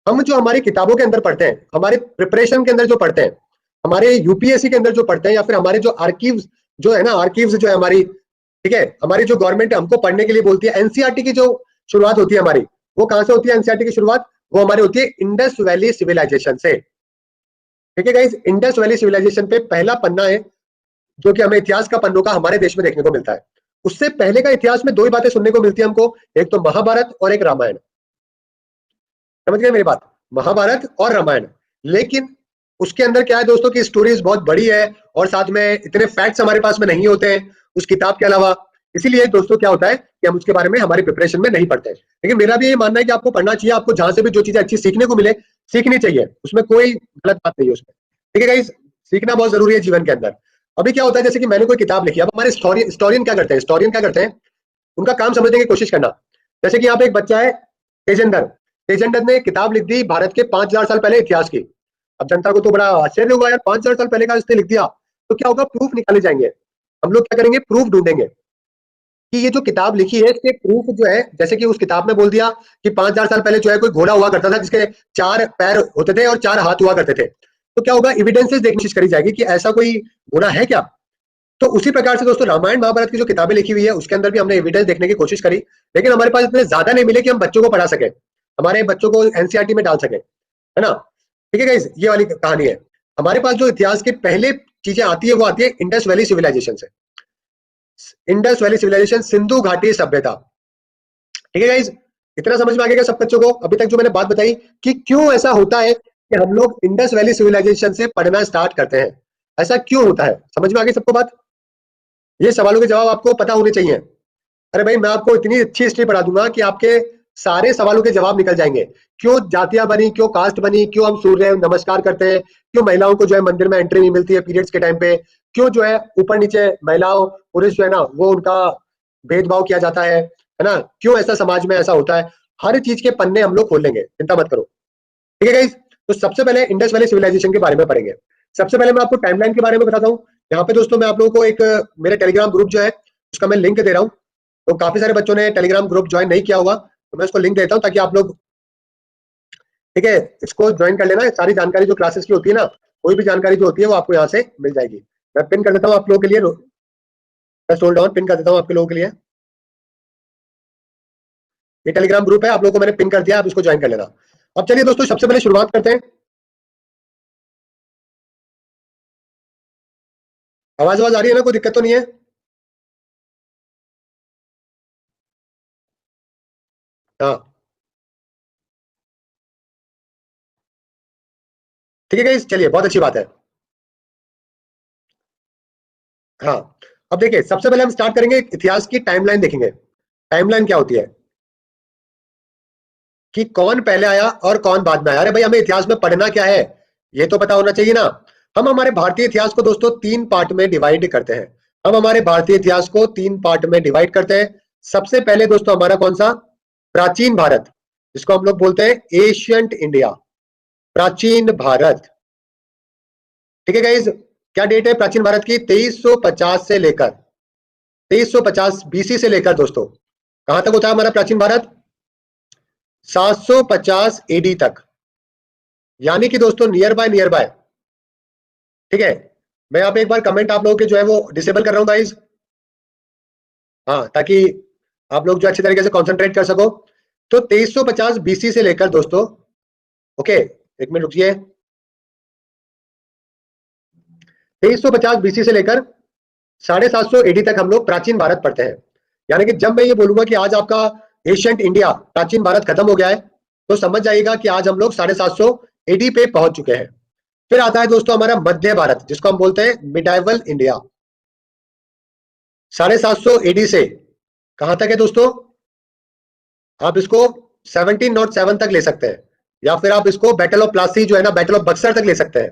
हम जो हमारी किताबों के अंदर पढ़ते हैं, हमारे प्रिपरेशन के अंदर जो पढ़ते हैं, हमारे यूपीएससी के अंदर जो पढ़ते हैं, या फिर हमारे जो आर्कीव्स जो है ना, आर्कीव्स जो है हमारी, ठीक है, हमारी जो गवर्नमेंट हमको पढ़ने के लिए बोलती है, एनसीईआरटी की जो शुरुआत होती है हमारी, वो कहां से होती है? एनसीईआरटी की शुरुआत वो हमारी होती है इंडस वैली सिविलाइजेशन से। ठीक है गाइस, इंडस वैली सिविलाइजेशन पे पहला पन्ना है जो कि हमें इतिहास का पन्नों का हमारे देश में देखने को मिलता है। उससे पहले का इतिहास में दो ही बातें सुनने को मिलती है हमको, एक तो महाभारत और एक रामायण। समझ गए मेरी बात? महाभारत और रामायण। लेकिन उसके अंदर क्या है दोस्तों की स्टोरीज बहुत बड़ी है और साथ में इतने फैक्ट्स हमारे पास में नहीं होते हैं उस किताब के अलावा। इसीलिए दोस्तों क्या होता है कि हम उसके बारे में हमारी प्रिपरेशन में नहीं पढ़ते। लेकिन मेरा भी ये मानना है कि आपको पढ़ना चाहिए, आपको जहां से भी जो चीजें अच्छी सीखने को मिले सीखनी चाहिए, उसमें कोई गलत बात नहीं है उसमें। ठीक है गाइस, सीखना बहुत जरूरी है जीवन के अंदर। अभी क्या होता है, जैसे कि मैंने कोई किताब लिखी, अब हमारे हिस्टोरियन क्या करते हैं, हिस्टोरियन क्या करते हैं, उनका काम समझने की कोशिश करना। जैसे कि यहाँ पे एक बच्चा है तेजेंद्र, तेजेंद्र ने किताब लिख दी भारत के 5000 साल पहले इतिहास की। अब जनता को तो बड़ा आश्चर्य हुआ, यार 5000 साल पहले का इसने लिख दिया, तो क्या होगा, प्रूफ निकाले जाएंगे। हम लोग क्या करेंगे, प्रूफ ढूंढेंगे कि ये जो किताब लिखी है इसके प्रूफ जो है, जैसे कि उस किताब में बोल दिया कि 5000 साल पहले जो है कोई घोड़ा हुआ करता था जिसके 4 पैर होते थे और 4 हाथ हुआ करते थे, तो क्या होगा, एविडेंसेस देखने की कोशिश करी जाएगी कि ऐसा कोई घोड़ा है क्या। तो उसी प्रकार से दोस्तों रामायण महाभारत की जो किताबें लिखी हुई है उसके अंदर भी हमने एविडेंस देखने की कोशिश करी, लेकिन हमारे पास इतने ज्यादा नहीं मिले कि हम बच्चों को पढ़ा सके, हमारे बच्चों को एनसीईआरटी में डाल सके, है ना। ठीक है गाइस, ये वाली कहानी है। हमारे पास जो इतिहास की पहले चीजें आती है वो आती है इंडस वैली सिविलाइजेशन से। इंडस वैली सिविलाइजेशन, सिंधु घाटी सभ्यता। ठीक है गाइस, इतना समझ में आ गया सब बच्चों को अभी तक जो मैंने बात बताई कि क्यों ऐसा होता है कि हम लोग इंडस वैली सिविलाइजेशन से पढ़ना स्टार्ट करते हैं, ऐसा क्यों होता है? समझ में आ गई सबको बात? ये सवालों के जवाब आपको पता होने चाहिए। अरे भाई, मैं आपको इतनी अच्छी हिस्ट्री पढ़ा दूंगा कि आपके सारे सवालों के जवाब निकल जाएंगे। क्यों जातियां बनी, क्यों कास्ट बनी, क्यों हम सूर्य नमस्कार करते हैं, क्यों महिलाओं को जो है मंदिर में एंट्री नहीं मिलती है पीरियड्स के टाइम पे, क्यों जो है ऊपर नीचे महिलाओं पुरुष जो है ना वो उनका भेदभाव किया जाता है ना, क्यों ऐसा समाज में ऐसा होता है, हर चीज के पन्ने हम लोग खोल लेंगे, चिंता मत करो। ठीक है गाइस, तो सबसे पहले इंडस वैली सिविलाइजेशन के बारे में पढ़ेंगे। सबसे पहले मैं आपको टाइमलाइन के बारे में बताता हूँ। यहाँ पे दोस्तों मैं आप लोगों को एक मेरे टेलीग्राम ग्रुप जो है उसका मैं लिंक दे रहा हूँ। तो काफी सारे बच्चों ने टेलीग्राम ग्रुप ज्वाइन नहीं किया होगा, तो मैं उसको लिंक देता हूँ ताकि आप लोग, ठीक है, इसको ज्वाइन कर लेना। सारी जानकारी जो क्लासेस की होती है ना, कोई भी जानकारी जो होती है वो आपको यहाँ से मिल जाएगी। मैं पिन कर देता हूँ आप लोगों के लिए, मैं स्क्रॉल डाउन पिन कर देता हूँ आपके लोगों के लिए। ये टेलीग्राम ग्रुप है, आप लोगों को मैंने पिन कर दिया, आप इसको ज्वाइन कर लेना। अब चलिए दोस्तों सबसे पहले शुरुआत करते हैं। आवाज आ रही है ना, कोई दिक्कत तो नहीं है? हाँ, ठीक है गाइस, चलिए बहुत अच्छी बात है। हाँ, अब देखिए सबसे पहले हम स्टार्ट करेंगे इतिहास की टाइमलाइन देखेंगे। टाइमलाइन क्या होती है कि कौन पहले आया और कौन बाद में आया। अरे भाई, हमें इतिहास में पढ़ना क्या है ये तो पता होना चाहिए ना। हम हमारे भारतीय इतिहास को दोस्तों 3 पार्ट में डिवाइड करते हैं। हम हमारे भारतीय इतिहास को 3 पार्ट में डिवाइड करते हैं। सबसे पहले दोस्तों हमारा कौन सा? प्राचीन भारत, जिसको हम लोग बोलते हैं एशियंट इंडिया, प्राचीन भारत। ठीक है गाइज, क्या डेट है प्राचीन भारत की? 2350 से लेकर 2350 बीसी से लेकर दोस्तों कहां तक होता है हमारा प्राचीन भारत? 750 एडी तक, यानी कि दोस्तों नियर बाय। ठीक है, मैं यहाँ पे एक बार कमेंट आप लोगों के जो है वो डिसेबल कर रहा हूँ गाइज, हाँ, ताकि आप लोग जो अच्छी तरीके से कंसंट्रेट कर सको। तो 2350 बीसी से लेकर दोस्तों, ओके, एक मिनट रुकिए, 2350 बीसी से लेकर 750 एडी तक हम लोग प्राचीन भारत पढ़ते हैं। यानी कि जब मैं ये बोलूंगा कि आज आपका एशियंट इंडिया प्राचीन भारत खत्म हो गया है, तो समझ जाइएगा कि आज हम लोग 750 एडी पे पहुंच चुके हैं। फिर आता है दोस्तों हमारा मध्य भारत, जिसको हम बोलते हैं मिडाइवल इंडिया। 750 एडी से कहां तक है दोस्तों? आप इसको 1707 तक ले सकते हैं, या फिर आप इसको बैटल ऑफ प्लासी जो है ना, बैटल ऑफ बक्सर तक ले सकते हैं।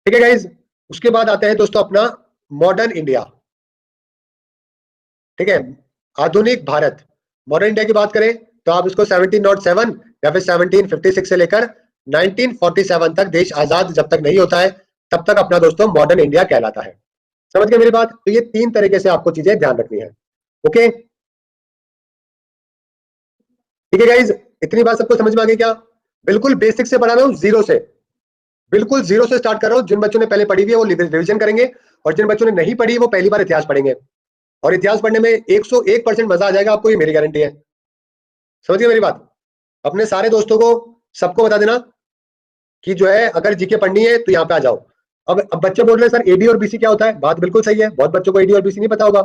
ठीक है गाइज, उसके बाद आते हैं दोस्तों अपना मॉडर्न इंडिया। ठीक है, आधुनिक भारत, मॉडर्न इंडिया की बात करें तो आप इसको 1707 या फिर 1756 से लेकर 1947 तक, देश आजाद जब तक नहीं होता है तब तक अपना दोस्तों मॉडर्न इंडिया कहलाता है। समझ गए मेरी बात? तो ये 3 तरीके से आपको चीजें ध्यान रखनी है। ओके, ठीक है गाइज, इतनी बात सबको समझ में आ गई क्या? बिल्कुल बेसिक से पढ़ा रहा हूँ, जीरो से, बिल्कुल जीरो से स्टार्ट कर रहा हूँ। जिन बच्चों ने पहले पढ़ी हुई है वो रिविजन करेंगे, और जिन बच्चों ने नहीं पढ़ी वो पहली बार इतिहास पढ़ेंगे, और इतिहास पढ़ने में 101% मजा आ जाएगा आपको, ये मेरी गारंटी है। समझ गए मेरी बात? अपने सारे दोस्तों को, सबको बता देना कि जो है अगर जीके पढ़नी है तो यहाँ पे आ जाओ। अब बच्चे बोल रहे हैं सर एडी और बीसी क्या होता है, बात बिल्कुल सही है, बहुत बच्चों को एडी और बीसी नहीं पता होगा,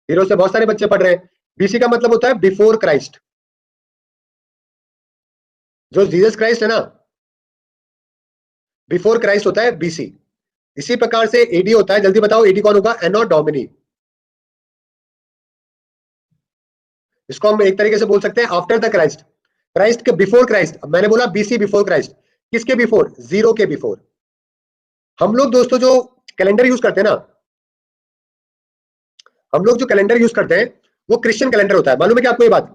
जीरो से बहुत सारे बच्चे पढ़ रहे हैं। बीसी का मतलब होता है बिफोर क्राइस्ट, जो जीसस क्राइस्ट है ना, बिफोर क्राइस्ट होता है बीसी। इसी प्रकार से एडी होता है, जल्दी बताओ एडी कौन होगा? एनो डोमिनी। इसको हम एक तरीके से बोल सकते हैं आफ्टर द क्राइस्ट, क्राइस्ट के बिफोर क्राइस्ट। मैंने बोला बीसी बिफोर क्राइस्ट, किसके बिफोर? जीरो के बिफोर। हम लोग दोस्तों जो कैलेंडर यूज करते हैं ना, हम लोग जो कैलेंडर यूज करते हैं वो क्रिश्चियन कैलेंडर होता है, मालूम है क्या आपको ये बात?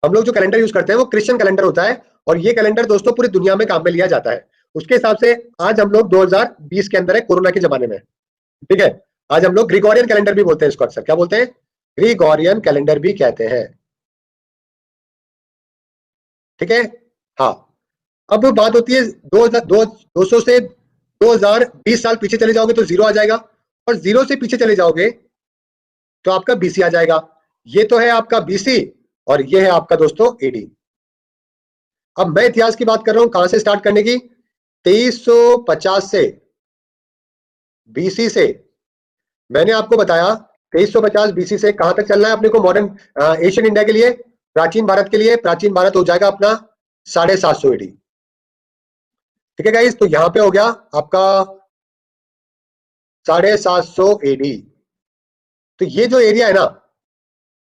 हम लोग जो कैलेंडर यूज करते हैं वो क्रिश्चियन कैलेंडर होता है, और ये कैलेंडर दोस्तों पूरी दुनिया में काम में लिया जाता है। उसके हिसाब से आज हम लोग 2020 के अंदर है, कोरोना के जमाने में, ठीक है? आज हम लोग ग्रिगोरियन कैलेंडर भी बोलते हैं इसको, अक्सर क्या बोलते हैं? ग्रिगोरियन कैलेंडर भी कहते हैं, ठीक है? हाँ। अब बात होती है 200 से 2020 साल पीछे चले जाओगे तो जीरो आ जाएगा, और जीरो से पीछे चले जाओगे तो आपका बीसी आ जाएगा। ये तो है आपका बीसी, और ये है आपका दोस्तों एडी। अब मैं इतिहास की बात कर रहा हूं, कहां से स्टार्ट करने की? 2350 से, बीसी से। मैंने आपको बताया 2350 बीसी से कहां तक चलना है अपने को मॉडर्न एशियन इंडिया के लिए, प्राचीन भारत के लिए। प्राचीन भारत हो जाएगा अपना 750 एडी, ठीक है गाइस? तो यहां पे हो गया आपका 750 एडी। तो ये जो एरिया है ना,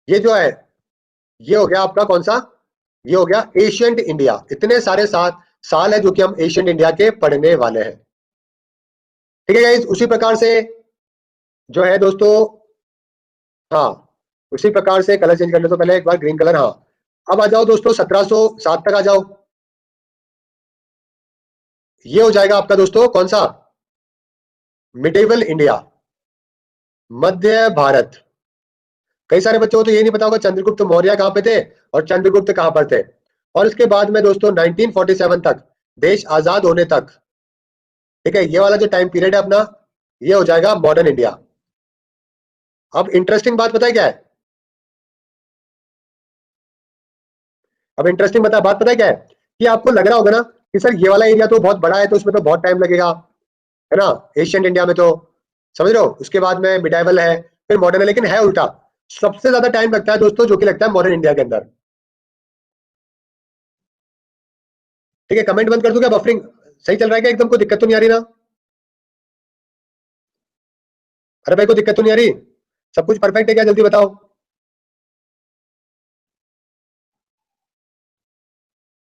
ये जो है, ये हो गया आपका कौन सा? ये हो गया एशियंट इंडिया। इतने सारे साल है जो कि हम एशियंट इंडिया के पढ़ने वाले हैं, ठीक है गाइस? उसी प्रकार से जो है दोस्तों, हाँ, उसी प्रकार से कलर चेंज करने तो पहले एक बार ग्रीन कलर, हाँ। अब आ जाओ दोस्तों 1707 तक आ जाओ। ये हो जाएगा आपका दोस्तों कौन सा? मिडेवल इंडिया, मध्य भारत। कई सारे बच्चों को तो ये नहीं पता होगा चंद्रगुप्त मौर्य कहां पे थे और चंद्रगुप्त कहां पर थे। और इसके बाद में दोस्तों 1947 तक, देश आजाद होने तक, ठीक है, ये वाला जो टाइम पीरियड है अपना, ये हो जाएगा मॉडर्न इंडिया। अब इंटरेस्टिंग बात पता है क्या है? अब इंटरेस्टिंग बात पता है क्या है? कि आपको लग रहा होगा ना कि सर ये वाला एरिया तो बहुत बड़ा है तो इसमें तो बहुत टाइम लगेगा, है ना, एशियंट इंडिया में तो, समझ रहे हो? उसके बाद में मिडाइवल है, फिर मॉडर्न है, लेकिन है उल्टा। सबसे ज्यादा टाइम लगता है दोस्तों, जो कि लगता है मॉडर्न इंडिया के अंदर, ठीक है? कमेंट बंद कर दूं क्या? बफरिंग सही चल रहा है क्या? एकदम कोई दिक्कत तो नहीं आ रही ना? अरे भाई कोई दिक्कत तो नहीं आ रही? सब कुछ परफेक्ट है क्या? जल्दी बताओ।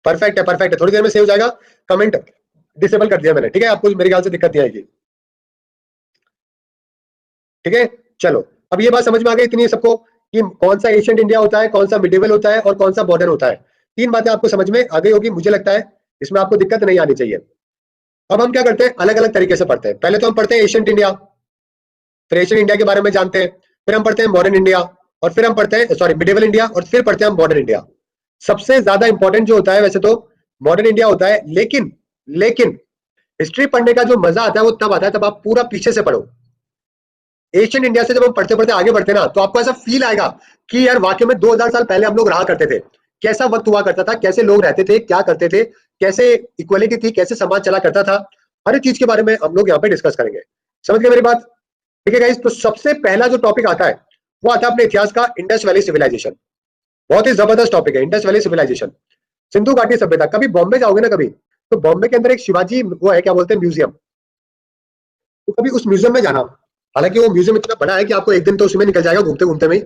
परफेक्ट है, परफेक्ट है, थोड़ी देर में सेव हो जाएगा। कमेंट डिसेबल कर दिया मैंने, ठीक है? आपको मेरे ख्याल से दिक्कत नहीं आएगी, ठीक है? चलो, अब ये बात समझ में आ गई इतनी सबको कि कौन सा एशियंट इंडिया होता है, कौन सा मिडिवल होता है, और कौन सा बॉर्डर होता है। तीन बातें आपको समझ में आ गई होगी मुझे लगता है, इसमें आपको दिक्कत नहीं आनी चाहिए। अब हम क्या करते हैं, अलग अलग तरीके से पढ़ते हैं। पहले तो हम पढ़ते हैं एशियंट इंडिया, फिर एशियन इंडिया के बारे में जानते हैं, फिर हम पढ़ते हैं मॉडर्न इंडिया, और फिर हम पढ़ते हैं सॉरी मिडिवल इंडिया, और फिर पढ़ते हैं हम मॉडर्न इंडिया। सबसे ज्यादा इंपॉर्टेंट जो होता है वैसे तो मॉडर्न इंडिया होता है, लेकिन लेकिन हिस्ट्री पढ़ने का जो मजा आता है वो तब आता है तब आप पूरा पीछे से पढ़ो। एशियन इंडिया से जब हम पढ़ते पढ़ते आगे बढ़ते ना, तो आपको ऐसा फील आएगा कि यार वाकई में 2000 साल पहले हम लोग रहा करते थे, कैसा वक्त हुआ करता था, कैसे लोग रहते थे, क्या करते थे, कैसे इक्वलिटी थी, कैसे समाज चला करता था। हर एक चीज के बारे में हम लोग यहाँ पे डिस्कस करेंगे। समझ गए मेरी बात? ठीक है गाइस? तो सबसे पहला जो टॉपिक आता है वो आता है अपने इतिहास का, इंडस वैली सिविलाइजेशन। बहुत ही जबरदस्त टॉपिक है इंडस वैली सिविलाइजेशन, सिंधु घाटी सभ्यता। कभी बॉम्बे जाओगे ना कभी, तो बॉम्बे के अंदर एक शिवाजी वो है, क्या बोलते हैं, म्यूजियम। तो कभी उस म्यूजियम में जाना। हालांकि वो म्यूजियम इतना बड़ा है कि आपको एक दिन तो उसमें निकल जाएगा घूमते घूमते में,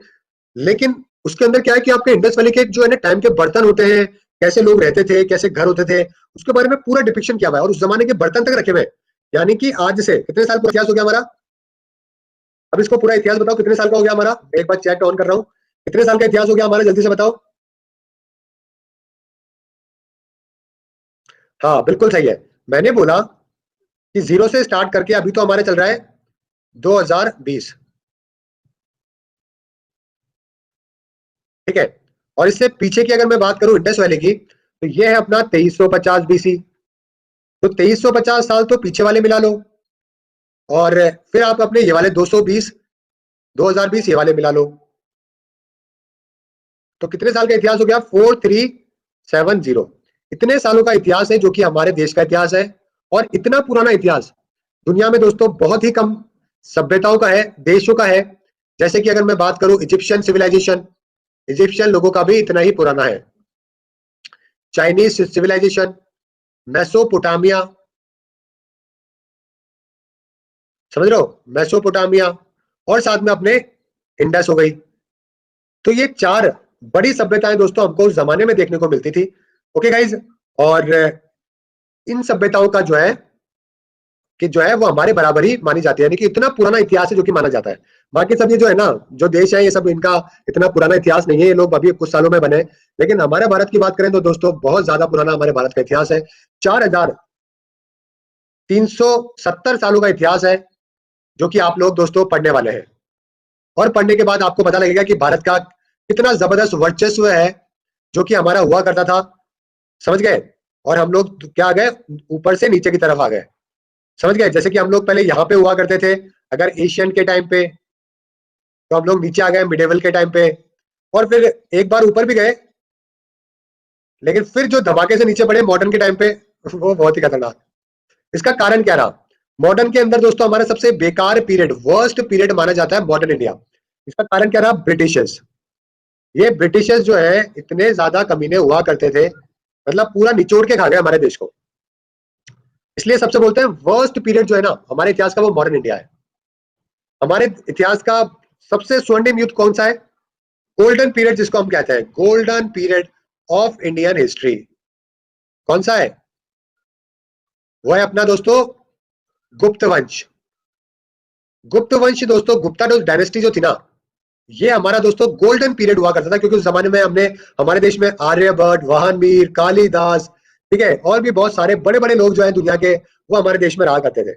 लेकिन उसके अंदर क्या है कि आपके इंडस वैली के जो है ना टाइम के बर्तन होते हैं, कैसे लोग रहते थे, कैसे घर होते थे, उसके बारे में पूरा डिपिक्शन किया हुआ है, और उस जमाने के बर्तन तक रखे हुए हैं। यानी कि आज से कितने साल पूरा इतिहास हो गया हमारा? अब इसको पूरा इतिहास बताओ कितने साल का हो गया हमारा? एक बार चैट ऑन कर रहा हूँ, कितने साल का इतिहास हो गया हमारा, जल्दी से बताओ। हाँ बिल्कुल सही है। मैंने बोला कि जीरो से स्टार्ट करके अभी तो हमारे चल रहा है 2020, ठीक है? और इससे पीछे की अगर मैं बात करूं इंडस वैली की, तो ये है अपना 2350 बीसी। तो 2350 साल तो पीछे वाले मिला लो, और फिर आप अपने ये वाले 220 2020 ये वाले मिला लो। तो कितने साल का इतिहास हो गया? 4370। इतने सालों का इतिहास है जो कि हमारे देश का इतिहास है। और इतना पुराना इतिहास दुनिया में दोस्तों बहुत ही कम सभ्यताओं का है, देशों का है। जैसे कि अगर मैं बात करूं इजिप्शियन सिविलाइजेशन, इजिप्शियन लोगों का भी इतना ही पुराना है। चाइनीज सिविलाइजेशन, मेसोपोटामिया, समझ रहे हो, मेसोपोटामिया, और साथ में अपने इंडस हो गई। तो ये चार बड़ी सभ्यताएं दोस्तों हमको उस जमाने में देखने को मिलती थी। ओके गाइज, और इन सभ्यताओं का जो है कि जो है वो हमारे बराबर ही मानी जाती है, यानी कि इतना पुराना इतिहास है जो कि माना जाता है। बाकी सब ये जो है ना, जो देश है ये सब इनका इतना पुराना इतिहास नहीं है, ये लोग अभी कुछ सालों में बने। लेकिन हमारे भारत की बात करें तो दोस्तों बहुत ज्यादा पुराना हमारे भारत का इतिहास है। 4370 सालों का इतिहास है जो कि आप लोग दोस्तों पढ़ने वाले हैं। और पढ़ने के बाद आपको पता लगेगा कि भारत का कितना जबरदस्त वर्चस्व है जो कि हमारा हुआ करता था, समझ गए। और हम लोग क्या आ गए, ऊपर से नीचे की तरफ आ गए, समझ गए। जैसे कि हम लोग पहले यहाँ पे हुआ करते थे अगर एशियन के टाइम पे, तो हम लोग नीचे आ गए मिडेवल के टाइम पे, और फिर एक बार ऊपर भी गए, लेकिन फिर जो धमाके से नीचे पड़े मॉडर्न के टाइम पे, वो बहुत ही खतरनाक। इसका कारण क्या रहा? मॉडर्न के अंदर दोस्तों हमारा सबसे बेकार पीरियड, वर्स्ट पीरियड माना जाता है मॉडर्न इंडिया। इसका कारण क्या रहा? ब्रिटिशर्स। ये ब्रिटिशर्स जो है इतने ज्यादा कमीने हुआ करते थे, मतलब पूरा निचोड़ के खा गए हमारे देश को। इसलिए सबसे बोलते हैं वर्स्ट पीरियड जो है ना हमारे इतिहास का, वो मॉडर्न इंडिया है। हमारे इतिहास का सबसे स्वर्णिम युग कौन सा है? गोल्डन पीरियड जिसको हम कहते हैं, golden period of Indian history कौन सा है? वो है अपना दोस्तों गुप्त वंश। गुप्त वंश दोस्तों, गुप्ता डायनेस्टी जो थी ना, ये हमारा दोस्तों गोल्डन पीरियड हुआ करता था, क्योंकि उस जमाने में हमने हमारे देश में आर्यभट्ट, वाहनवीर, कालिदास, ठीक है, और भी बहुत सारे बड़े बड़े लोग जो है दुनिया के, वो हमारे देश में रहा करते थे।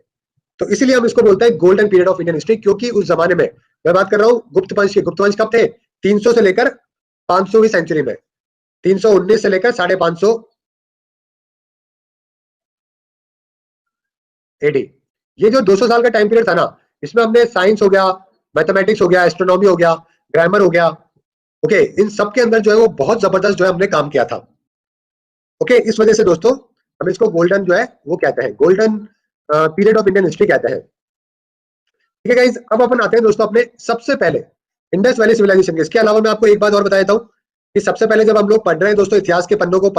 तो इसीलिए हम इसको बोलते हैं golden period of Indian history, क्योंकि उस जमाने में, मैं बात कर रहा हूँ गुप्त वंश की। गुप्त वंश कब थे? 300 से लेकर 500वीं सेंचुरी में, 319 से लेकर 550 एडी। ये जो 200 साल का टाइम पीरियड था ना, इसमें हमने साइंस हो गया, मैथमेटिक्स हो गया, एस्ट्रोनॉमी हो गया, ग्रामर हो गया, ओके, इन सब के अंदर जो है वो बहुत जबरदस्त जो है हमने काम किया था। ओके, इस वजह से दोस्तों हम इसको गोल्डन जो है वो कहते हैं, golden period of Indian history कहते हैं। ठीक है गाइस, अब अपन आते हैं दोस्तों अपने सबसे पहले इंडस वैली सिविलाइजेशन के। इसके अलावा मैं आपको एक बात और बता देता हूँ कि सबसे पहले जब हम लोग पढ़ रहे हैं दोस्तों इतिहास के पन्नों को,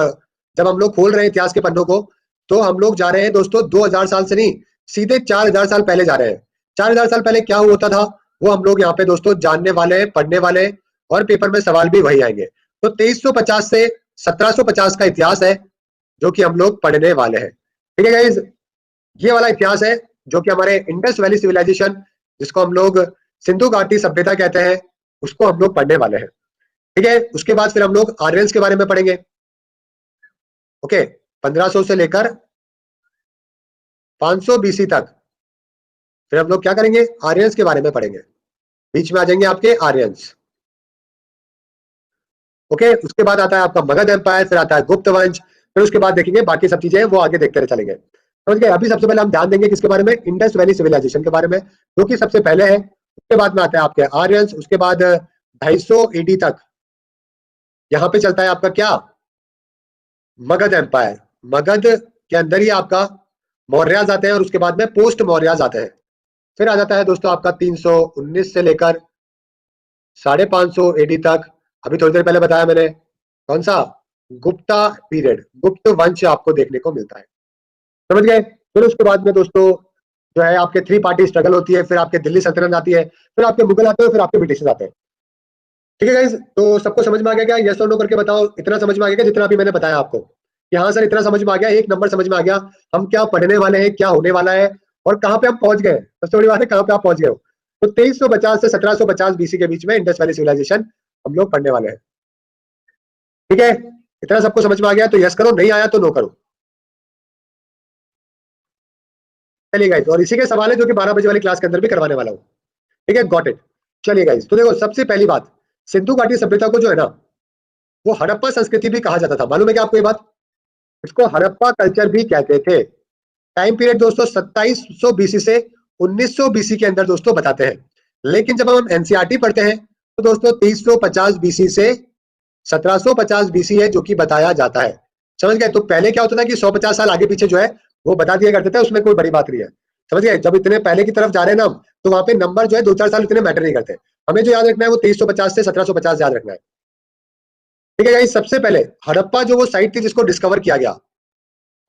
जब हम लोग खोल रहे हैं इतिहास के पन्नों को, तो हम लोग जा रहे हैं दोस्तों 2000 साल से नहीं, सीधे 4000 साल पहले जा रहे हैं। 4000 साल पहले क्या होता था वो हम लोग यहाँ पे दोस्तों जानने वाले हैं, पढ़ने वाले हैं, और पेपर में सवाल भी वही आएंगे। तो 2350 से 1750 का इतिहास है जो कि हम लोग पढ़ने वाले हैं। ठीक है गाइज, ये वाला इतिहास है जो कि हमारे इंडस वैली सिविलाइजेशन, जिसको हम लोग सिंधु घाटी सभ्यता कहते हैं, उसको हम लोग पढ़ने वाले हैं। ठीक है, उसके बाद फिर हम लोग आर्यंस के बारे में पढ़ेंगे। ओके, 1500 से लेकर 500 बीसी तक फिर हम लोग क्या करेंगे? आर्यंस के बारे में पढ़ेंगे। बीच में आ जाएंगे आपके आर्यंस। ओके, उसके बाद आता है आपका मगध एम्पायर, फिर आता है गुप्त वंश, फिर उसके बाद देखेंगे बाकी सब चीजें वो आगे देखते चलेंगे। समझ गए? अभी सबसे पहले हम ध्यान देंगे किसके बारे में? इंडस वैली सिविलाइजेशन के बारे में, जो कि सबसे पहले है। उसके बाद में आता है आपके आर्यंस, उसके बाद 250 एडी तक यहाँ पे चलता है आपका क्या? मगध एम्पायर। मगध के अंदर ही आपका मौर्याज आते हैं, और उसके बाद में पोस्ट मौर्याज आते हैं। फिर आ जाता है दोस्तों आपका 319 से लेकर 550 एडी तक। अभी थोड़ी देर पहले बताया मैंने, कौन सा? गुप्ता पीरियड, गुप्त वंश आपको देखने को मिलता है। समझ गए? फिर उसके बाद में दोस्तों जो है आपके 3 पार्टी स्ट्रगल होती है, फिर आपके दिल्ली सल्तनत आती है, फिर आपके मुगल आते हैं, फिर आपके ब्रिटिश आते हैं। ठीक है गाइस, तो सबको समझ में आ गया क्या? यस और नो करके बताओ, इतना समझ में आ गया क्या जितना अभी मैंने बताया आपको? कि हाँ सर इतना समझ में आ गया, एक नंबर समझ में आ गया, हम क्या पढ़ने वाले हैं, क्या होने वाला है, और कहाँ पे हम पहुंच गए। सबसे बड़ी बात है कहाँ पे आप पहुंच गए हो। तो 2350 से 1750 बीसी के बीच में इंडस वैली सिविलाइजेशन हम लोग पढ़ने वाले हैं। ठीक है, इतना सबको समझ में आ गया तो यस करो, नहीं आया तो नो करो। चलिए गाइस, और इसी के सवाल है जो कि 12 बजे वाली क्लास के अंदर भी करवाने वाला हूँ। ठीक है, गॉट इट। चलिए गाइस, तो देखो सबसे पहली बात, सिंधु घाटी सभ्यता को जो है ना वो हड़प्पा संस्कृति भी कहा जाता था। मालूम है क्या आपको ये बात? इसको हड़प्पा कल्चर भी कहते थे। टाइम पीरियड दोस्तों 2700 बीसी से 1900 बीसी के अंदर दोस्तों बताते हैं। लेकिन जब हम एनसीईआरटी पढ़ते हैं तो दोस्तों 350 बीसी से 1750 बीसी है जो कि बताया जाता है। समझ गए? तो पहले क्या होता था कि 150 साल आगे पीछे जो है वो बता दिया करते थे, उसमें कोई बड़ी बात नहीं है। समझ गए? जब इतने पहले की तरफ जा रहे हैं ना, तो वहां पे नंबर जो है 2-4 साल इतने मैटर नहीं करते। हमें जो याद रखना है वो 2350 से 1750 याद रखना है। ठीक है गाइस, सबसे पहले हड़प्पा जो वो साइट थी जिसको डिस्कवर किया गया,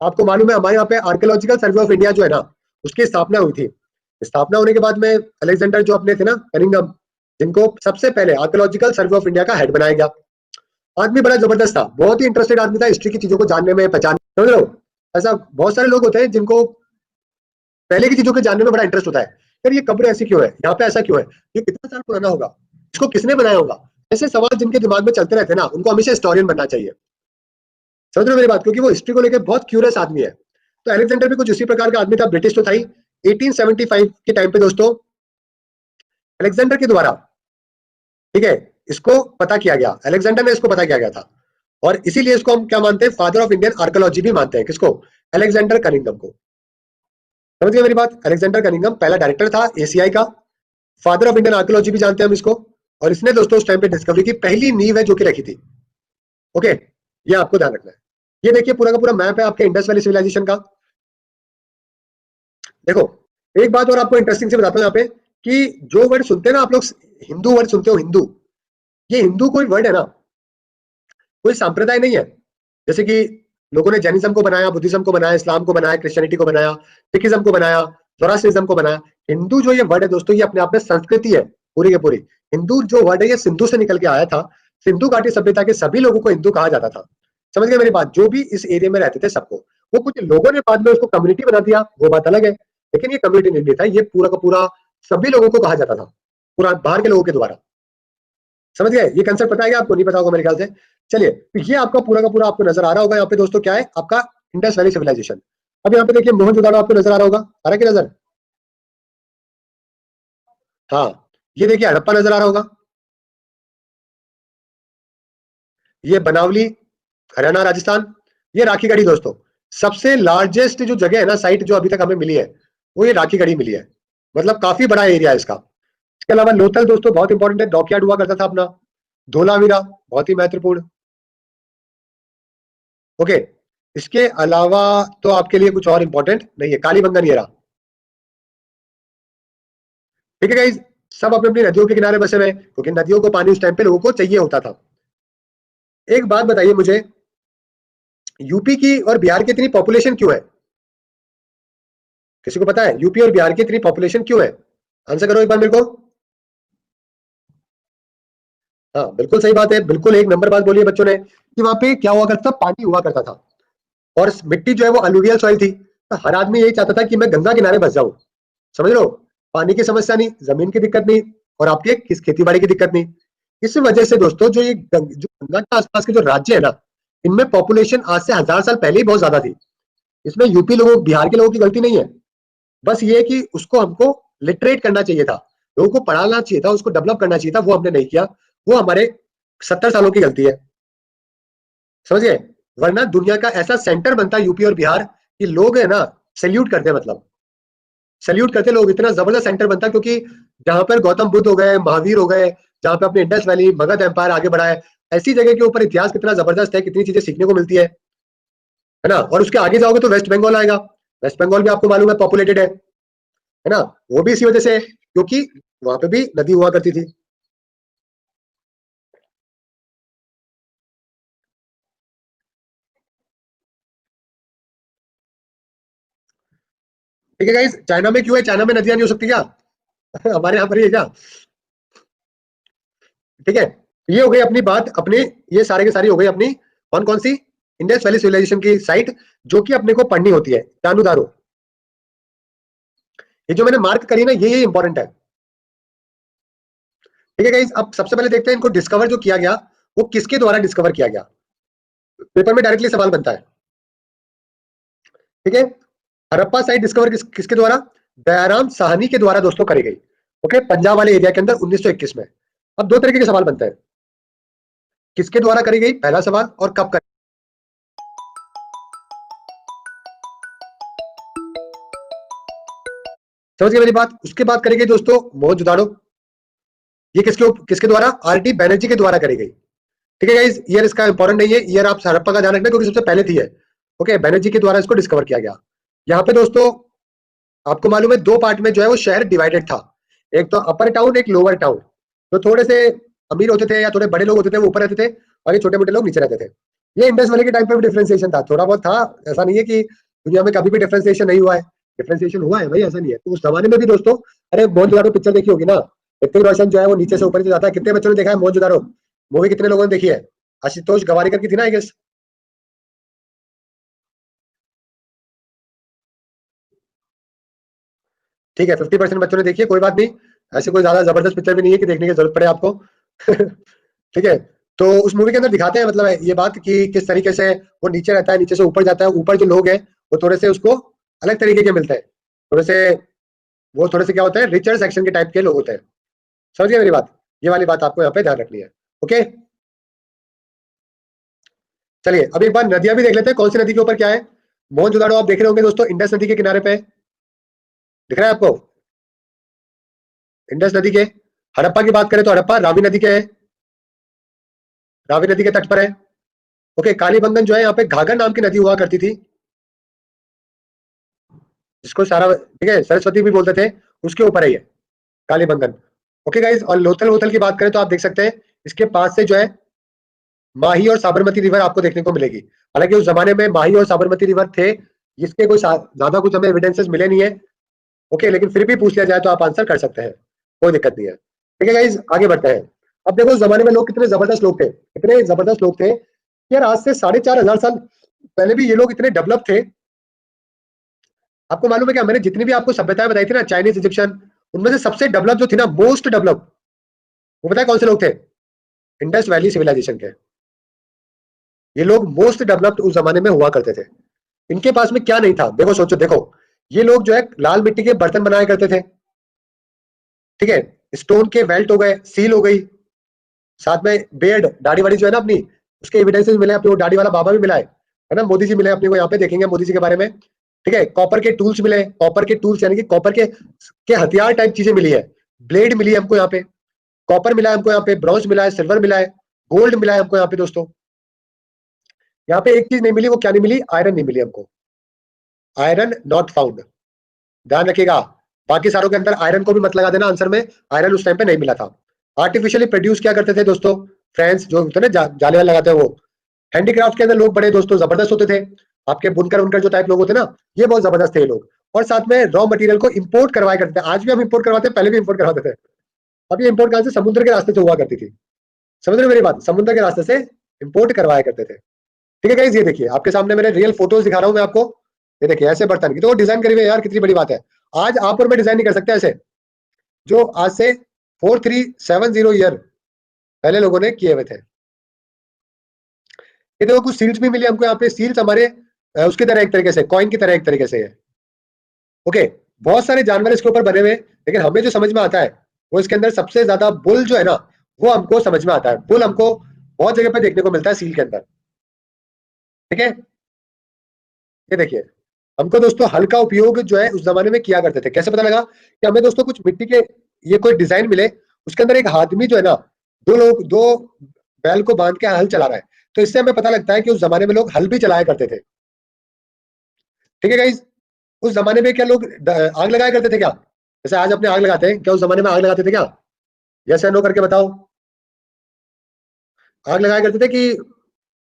आपको मालूम है हमारे यहाँ पे आर्कियोलॉजिकल सर्वे ऑफ इंडिया जो है ना, उसकी स्थापना हुई थी। स्थापना होने के बाद में अलेक्जेंडर जो अपने थे ना कनिंघम, जिनको सबसे पहले आर्कियोलॉजिकल सर्वे ऑफ इंडिया का हेड बनाया गया। आदमी बड़ा जबरदस्त था, बहुत ही इंटरेस्टेड आदमी था हिस्ट्री की चीजों को जानने में, पहचानने, समझ लो। ऐसा बहुत सारे लोग होते हैं जिनको पहले की चीजों के जानने में बड़ा इंटरेस्ट होता है। यार ये कब्र ऐसी क्यों है, यहाँ पे ऐसा क्यों है, ये कितना साल पुराना होगा, इसको किसने बनाया होगा, ऐसे सवाल जिनके दिमाग में चलते रहते हैं ना, उनको हमेशा हिस्टोरियन बनना चाहिए। समझ रहे हो मेरी बात? क्योंकि वो हिस्ट्री को लेकर बहुत क्यूरियस आदमी है। तो अलेक्जेंडर भी कुछ उसी प्रकार का आदमी था, ब्रिटिश तो था ही। 1875 के टाइम पे दोस्तों अलेक्जेंडर के द्वारा, ठीक है, इसको पता किया गया, अलेक्जेंडर ने इसको पता किया गया था। और इसीलिए इसको हम क्या मानते हैं, फादर ऑफ इंडियन आर्कियोलॉजी भी मानते हैं। किसको? अलेक्जेंडर कनिंघम को। समझ गए मेरी बात? अलेक्जेंडर कनिंघम पहला डायरेक्टर था एसीआई का, फादर ऑफ इंडियन आर्कियोलॉजी भी जानते हैं हम इसको। और इसने दोस्तों उस टाइम पे डिस्कवरी की पहली नींव है जो कि रखी थी। ओके, ये आपको ध्यान रखना है। ये देखिए पूरा का पूरा मैप है आपके इंडस वैली सिविलाइजेशन का। देखो, एक बात और आपको इंटरेस्टिंग से बताता हूं यहाँ पे, कि जो वर्ड सुनते हैं ना आप लोग, हिंदू वर्ड सुनते हो, हिंदू, ये हिंदू कोई वर्ड है ना, कोई संप्रदाय नहीं है। जैसे कि लोगों ने जैनिज्म को बनाया, बुद्धिज्म को बनाया, इस्लाम को बनाया, क्रिश्चियनिटी को बनाया, सिखिज्म को बनाया, जोरास्ट्रिज्म को बनाया। हिंदू जो ये वर्ड है दोस्तों, ये अपने आप में संस्कृति है पूरी के पूरी। हिंदू जो वर्ड है ये सिंधु से निकल के आया था। सिंधु घाटी सभ्यता के सभी लोगों को हिंदू कहा जाता था। समझ गए मेरी बात? जो भी इस एरिया में रहते थे सबको। वो कुछ लोगों ने बाद में उसको कम्युनिटी बना दिया, वो बात अलग है, लेकिन ये कम्युनिटी नहीं था, ये पूरा का पूरा सभी लोगों को कहा जाता था, पूरा बाहर के लोगों के द्वारा। समझ गए? ये कंसेप्ट पता है क्या आपको? नहीं पता होगा मेरे ख्याल से। चलिए, तो ये आपका पूरा का पूरा आपको नजर आ रहा होगा यहाँ पे दोस्तों, क्या है आपका इंडस वैली सिविलाइजेशन। अब यहाँ पे देखिए मोहनजोदाड़ो आपको नजर आ रहा होगा, आ रहा है क्या नजर? हाँ, ये देखिए हड़प्पा नजर आ रहा होगा, ये बनावली हरियाणा राजस्थान, ये राखी गढ़ी दोस्तों। सबसे लार्जेस्ट जो जगह है ना, साइट जो अभी तक हमें मिली है, वो ये राखी गढ़ी मिली है। मतलब काफी बड़ा एरिया है इसका। इसके अलावा लोथल दोस्तों बहुत इंपॉर्टेंट है, डॉकयार्ड हुआ करता था अपना। धोलावीरा बहुत ही महत्वपूर्ण। ओके, इसके अलावा तो आपके लिए कुछ और इंपॉर्टेंट नहीं है। कालीबंगन ये रहा। ठीक है गाइस, सब अपनी अपनी नदियों के किनारे बसे हुए, क्योंकि नदियों को पानी उस टाइम पे लोगों को चाहिए होता था। एक बात बताइए मुझे, यूपी की और बिहार की इतनी पॉपुलेशन क्यों है? किसी को पता है यूपी और बिहार की इतनी पॉपुलेशन क्यों है? आंसर करो एक बार मेरे को। हाँ बिल्कुल सही बात है, बिल्कुल एक नंबर बात बोली है बच्चों ने, कि वहां पे क्या हुआ करता था, पानी हुआ करता था। और मिट्टी जो है वो अलुवियल सॉइल थी, तो हर आदमी यही चाहता था कि मैं गंगा किनारे बस जाऊं। समझ लो, पानी की समस्या नहीं, जमीन की दिक्कत नहीं, और आपके किस खेती बाड़ी की दिक्कत नहीं। इस वजह से दोस्तों जो जो गंगा के आसपास के जो राज्य है ना, इनमें पॉपुलेशन आज से 1000 साल पहले ही बहुत ज्यादा थी। इसमें यूपी लोगों, बिहार के लोगों की गलती नहीं है। बस ये कि उसको हमको लिटरेट करना चाहिए था, लोगों को पढ़ाना चाहिए था, उसको डेवलप करना चाहिए था, वो हमने नहीं किया। वो हमारे 70 सालों की गलती है। समझ गए? वरना दुनिया का ऐसा सेंटर बनता यूपी और बिहार कि लोग है ना सैल्यूट करते, मतलब सैल्यूट करते लोग, इतना जबरदस्त सेंटर बनता। क्योंकि जहां पर गौतम बुद्ध हो गए, महावीर हो गए, जहां पे अपने इंडस वैली मगध एम्पायर आगे बढ़ा है, ऐसी जगह के ऊपर इतिहास कितना जबरदस्त है, कितनी चीजें सीखने को मिलती है ना। और उसके आगे जाओगे तो वेस्ट बंगाल आएगा। वेस्ट बंगाल भी आपको मालूम है पॉपुलेटेड है ना। वो भी इसी वजह से, क्योंकि वहां पे भी नदी हुआ करती थी। ठीक है गाइस, चाइना में क्यों है, चाइना में नदियां नहीं हो सकती क्या? हमारे यहाँ पर ही है क्या? ठीक है, ये हो गई अपनी बात, अपने ये सारे के सारी हो गई अपनी कौन कौन सी इंडस वैली सिविलाइजेशन की साइट, जो कि अपने को पढ़नी होती है। दानो, ये जो मैंने मार्क करी ना, ये इंपॉर्टेंट है। ठीक है गाइस, अब सबसे पहले देखते हैं इनको डिस्कवर जो किया गया, वो किसके द्वारा डिस्कवर किया गया। पेपर में डायरेक्टली सवाल बनता है। ठीक है, हड़प्पा साइट डिस्कवर किसके द्वारा? दयाराम साहनी के द्वारा दोस्तों करी गई। ओके, पंजाब वाले एरिया के अंदर 1921 में। अब दो तरीके के सवाल बनते हैं, किसके द्वारा करी गई पहला सवाल, और कब करी। समझ गए मेरी बात। उसके बाद करेंगे दोस्तों मोहनजोदाड़ो। ये किसके द्वारा? आरटी बैनर्जी के द्वारा करी गई। ठीक है गाइस, ईयर इसका इंपॉर्टेंट नहीं है, ईयर आप हड़प्पा का ध्यान रखना क्योंकि सबसे पहले थी है। ओके, बैनर्जी के द्वारा इसको डिस्कवर किया गया। यहाँ पे दोस्तों आपको मालूम है 2 पार्ट में जो है वो शहर डिवाइडेड था, एक तो अपर टाउन, एक लोअर टाउन। तो थोड़े से अमीर होते थे या थोड़े बड़े लोग होते थे वो ऊपर रहते थे और ये छोटे मोटे लोग नीचे रहते थे। ये इंडस वैली के टाइम पे भी डिफरेंशिएशन था, थोड़ा बहुत था, ऐसा नहीं है कि दुनिया में कभी भी डिफरेंशिएशन नहीं हुआ है, डिफरेंशिएशन हुआ है भाई, ऐसा नहीं है। तो उस जमाने में भी दोस्तों, अरे मोहनजोदाड़ो पिक्चर देखी होगी ना, ऋतिक रोशन जो है वो नीचे से ऊपर जाता है, कितने बच्चों ने देखा है मोहनजोदाड़ो मूवी, कितने लोगों ने देखी है? आशुतोष गवारीकर की थी ना आई गेस। ठीक है, 50% बच्चों ने देखी है, कोई बात नहीं, ऐसे कोई ज्यादा जबरदस्त पिक्चर भी नहीं है कि देखने की जरूरत पड़े आपको। ठीक है, तो उस मूवी के अंदर दिखाते हैं मतलब ये बात कि किस तरीके से वो नीचे रहता है, नीचे से ऊपर जाता है, ऊपर जो लोग हैं वो थोड़े से उसको अलग तरीके के मिलते हैं, थोड़े से वो थोड़े से क्या होता है, रिचर सेक्शन के टाइप के लोग होते हैं। समझ गए मेरी बात? ये वाली बात आपको यहाँ पे ध्यान रखनी है। ओके, चलिए अब एक बार नदियां भी देख लेते हैं, कौन सी नदी के ऊपर क्या है। मोहनजोदाड़ो आप देख रहे होंगे दोस्तों, इंडस नदी के किनारे पे है। दिख रहा है आपको? इंडस नदी के। हड़प्पा की बात करें तो हड़प्पा रावी नदी के है, रावी नदी के तट पर है। ओके, कालीबंगन जो है यहाँ पे घाघर नाम की नदी हुआ करती थी, जिसको सारा ठीक है सरस्वती भी बोलते थे, उसके ऊपर है ये कालीबंगन। ओके गाइस, और लोथल वोथल की बात करें तो आप देख सकते हैं इसके पास से जो है माही और साबरमती रिवर आपको देखने को मिलेगी। हालांकि उस जमाने में माही और साबरमती रिवर थे, जिसके कोई ज्यादा कुछ हमें एविडेंसेस मिले नहीं है। ओके, लेकिन फिर भी पूछ लिया जाए तो आप आंसर कर सकते हैं, कोई दिक्कत नहीं है। ठीक है गाइस, आगे बढ़ते हैं। अब देखो उस जमाने में लोग कितने जबरदस्त लोग थे, कितने जबरदस्त लोग थे यार, आज से 4,500 साल पहले भी ये लोग इतने डेवलप थे। आपको मालूम है क्या, मैंने जितनी भी आपको सभ्यताएं बताई थी ना, चाइनीज, इजिप्शियन, उनमें से सबसे डेवलप जो थी ना, मोस्ट डेवलप, वो पता है कौन से लोग थे? इंडस वैली सिविलाइजेशन के। ये लोग मोस्ट डेवलप्ड उस जमाने में हुआ करते थे। इनके पास में क्या नहीं था, देखो सोचो, देखो ये लोग जो है लाल मिट्टी के बर्तन बनाया करते थे, ठीक है, स्टोन के वेल्ट हो गए, सील हो गई, साथ में बेड, दाढ़ी वाड़ी जो है ना अपनी, उसके एविडेंसेस मिले अपने, वो दाढ़ी वाला बाबा भी मिला है ना, मोदी जी मिले अपने को, यहाँ पे देखेंगे मोदी जी के बारे में। ठीक है, कॉपर के टूल्स मिले, कॉपर के टूल्स यानी कि कॉपर के हथियार टाइप चीजें मिली है, ब्लेड मिली है हमको यहाँ पे, कॉपर मिला है हमको यहाँ पे, ब्रॉन्ज मिला है, सिल्वर मिला है, गोल्ड मिला है हमको यहाँ पे दोस्तों। यहाँ पे एक चीज नहीं मिली, वो क्या नहीं मिली? आयरन नहीं मिली हमको, आयरन नॉट फाउंड, ध्यान रखिएगा। बाकी सारों के अंदर आयरन को भी मत लगा देना आंसर में, आयरन उस टाइम पे नहीं मिला था। आर्टिफिशियली प्रोड्यूस क्या करते थे दोस्तों? फ्रेंड्स जो होते हैं ना, जाले वाले लगाते हैं वो, हैंडीक्राफ्ट के अंदर लोग बड़े दोस्तों जबरदस्त होते थे। आपके बुनकर उनकर जो टाइप लोग होते हैं ना, ये बहुत जबरदस्त थे ये लोग। और साथ में रॉ मटेरियल को इंपोर्ट करवाया करते थे, आज भी हम इंपोर्ट करवाते हैं, पहले भी इंपोर्ट करवाते थे। अब ये इंपोर्ट कहां से? समुद्र के रास्ते से हुआ करती थी। समझ रहे हो मेरी बात? समुद्र के रास्ते से इंपोर्ट करवाया करते थे। ठीक है गाइस, ये देखिए आपके सामने मेरे रियल फोटोज दिखा रहा हूं मैं आपको। ये देखिए ऐसे बर्तन की तो डिजाइन करी हुई है यार, कितनी बड़ी बात है। आज आप और मैं डिजाइन नहीं कर सकते ऐसे, जो आज से 4370 ईयर पहले लोगों ने किए हुए थे। ये देखो कुछ सील्स भी मिले हमको यहाँ पे, सील्स हमारे उसकी तरह एक तरीके से, कॉइन की तरह एक तरीके से है। ओके, बहुत सारे जानवर इसके ऊपर बने हुए, लेकिन हमें जो समझ में आता है वो इसके अंदर सबसे ज्यादा बुल जो है ना, वो हमको समझ में आता है। बुल हमको बहुत जगह पे देखने को मिलता है सील के अंदर। ठीक है, ये देखिए हमको दोस्तों हल का उपयोग जो है उस जमाने में किया करते थे। कैसे पता लगा? कि हमें दोस्तों कुछ मिट्टी के ये कोई डिजाइन मिले, उसके अंदर एक आदमी जो है ना, दो बैल को बांध के हल चला रहा है, तो इससे हमें पता लगता है कि उस जमाने में लोग हल भी चलाया करते थे। ठीक है गाइस, उस जमाने में क्या लोग आग लगाया करते थे क्या? जैसे आज अपने आग लगाते हैं, क्या उस जमाने में आग लगाते थे क्या? यस या नो करके बताओ। आग लगाया करते थे कि?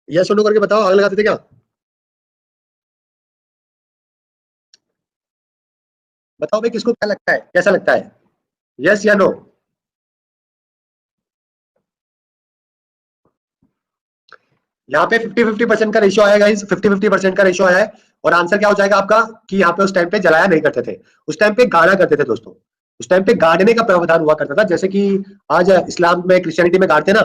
यस नो करके बताओ, आग लगाते थे क्या? बताओ भाई, किसको क्या लगता है, कैसा लगता है? यस या नो? यहाँ पे 50-50% का रेशियो आया गाइस, 50-50% का रेशियो आया है। और आंसर क्या हो जाएगा आपका? कि यहाँ पे उस टाइम पे जलाया नहीं करते थे, उस टाइम पे गाड़ा करते थे दोस्तों। उस टाइम पे गाड़ने का प्रावधान हुआ करता था, जैसे कि आज इस्लाम में, क्रिश्चियनिटी में गाड़ते ना,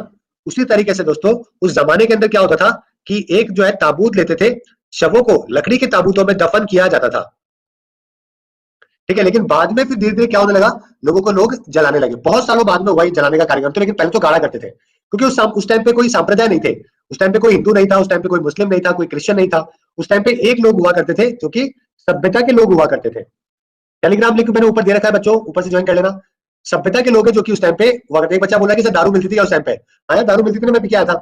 उसी तरीके से दोस्तों उस जमाने के अंदर क्या होता था कि एक जो है ताबूत लेते थे, शवों को लकड़ी के ताबूतों में दफन किया जाता था। ठीक है, लेकिन बाद में फिर धीरे धीरे क्या होने लगा, लोगों को लोग जलाने लगे, बहुत सालों बाद में हुआ ये जलाने का कार्यक्रम। तो लेकिन पहले तो गाड़ा करते थे, क्योंकि उस टाइम पे कोई संप्रदाय नहीं थे, उस टाइम पे कोई हिंदू नहीं था, उस टाइम पे कोई मुस्लिम नहीं था, कोई क्रिश्चियन नहीं था। उस टाइम पे एक लोग हुआ करते थे जो कि सभ्यता के लोग हुआ करते थे। टेलीग्राम लिंक मैंने ऊपर दे रखा है बच्चों, ऊपर से ज्वाइन कर लेना। सभ्यता के लोग हैं जो कि उस टाइम पे हुआ करते। एक बच्चा बोला कि सर दारू मिलती थी उस टाइम पे। हाँ यार दारू मिलती थी ना, मैं पी के आया था,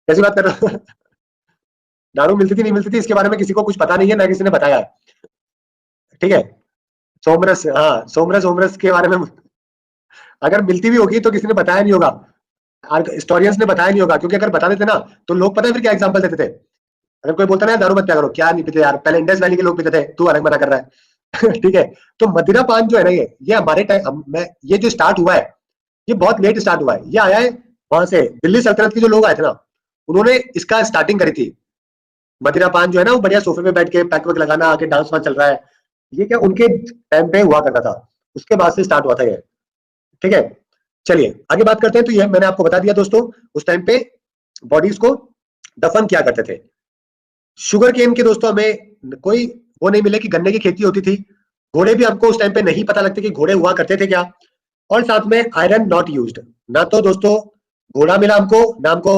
कैसी बात कर रहा हूँ। दारू मिलती थी नहीं मिलती थी इसके बारे में किसी को कुछ पता नहीं है, ना किसी ने बताया है, ठीक है। सोमरस, हाँ सोमरस ओमरस के बारे में अगर मिलती भी होगी तो किसी ने बताया नहीं होगा, हिस्टोरियंस ने बताया नहीं होगा, क्योंकि अगर बता देते ना तो लोग पता है फिर क्या एग्जाम्पल देते थे। अगर कोई बोलता ना दारू मत क्या करो, क्या नहीं पीते यार, पहले इंडस वैली के लोग पीते थे, तू अलग मना कर रहा है। ठीक है। तो मदिरा पान जो है ना, ये हमारे टाइम में ये जो स्टार्ट हुआ है, ये बहुत लेट स्टार्ट हुआ है। ये आया है वहां से, दिल्ली सल्तनत के जो लोग आए थे ना, उन्होंने इसका स्टार्टिंग करी थी। मदिरा पान जो है ना, वो बढ़िया सोफे पे बैठ के पैक वैक लगाना, आके डांस वांस चल रहा है, ये क्या उनके टाइम पे हुआ करता था, उसके बाद से स्टार्ट हुआ था ये, ठीक है। चलिए आगे बात करते हैं। तो ये मैंने आपको बता दिया दोस्तों, उस टाइम पे बॉडीज को दफन किया करते थे। शुगर केन के दोस्तों हमें कोई वो नहीं मिले कि गन्ने की खेती होती थी। घोड़े भी हमको उस टाइम पे नहीं पता लगते कि घोड़े हुआ करते थे क्या। और साथ में आयरन नॉट यूज्ड, ना तो दोस्तों घोड़ा मिला हमको, ना हमको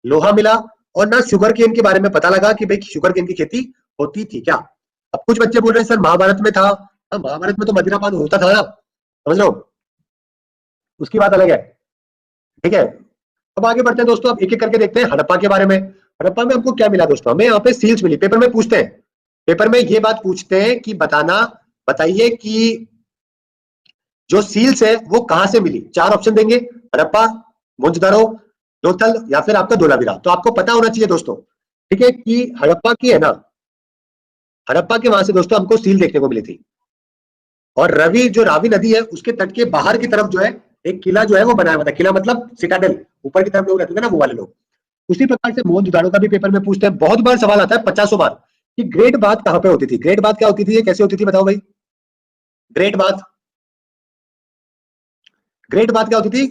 लोहा मिला, और ना शुगर केन के बारे में पता लगा कि भाई शुगर केन की खेती होती थी क्या। अब कुछ बच्चे बोल रहे हैं सर महाभारत में था। महाभारत में तो मदिरा पान होता था ना, समझ लो, उसकी बात अलग है, ठीक है। अब आगे बढ़ते हैं दोस्तों, अब एक एक करके देखते हैं हड़प्पा के बारे में। हड़प्पा में हमको क्या मिला दोस्तों, हमें यहाँ पे सील्स मिली। पेपर में पूछते हैं, पेपर में ये बात पूछते हैं कि बताइए कि जो सील्स है वो कहां से मिली। चार ऑप्शन देंगे, हड़प्पा, मोहनजोदड़ो, लोथल, या फिर आपका धोलावीरा। तो आपको पता होना चाहिए दोस्तों, ठीक है, कि हड़प्पा की है ना, हड़प्पा के वहां से दोस्तों हमको सील देखने को मिली थी। और जो रावी नदी है उसके तट के बाहर की तरफ जो है एक किला जो है वो बनाया हुआ था। किला मतलब सिटाडेल, ऊपर की तरफ लोग रहते थे ना, वो वाले लोग। उसी प्रकार से मोहनजोदड़ो का भी पेपर में पूछते हैं, बहुत बार सवाल आता है, 50 बार, कि ग्रेट बात कहां पे होती थी। ग्रेट बात क्या होती थी, ये कैसे होती थी, बताओ भाई। ग्रेट बात, ग्रेट बात क्या होती थी,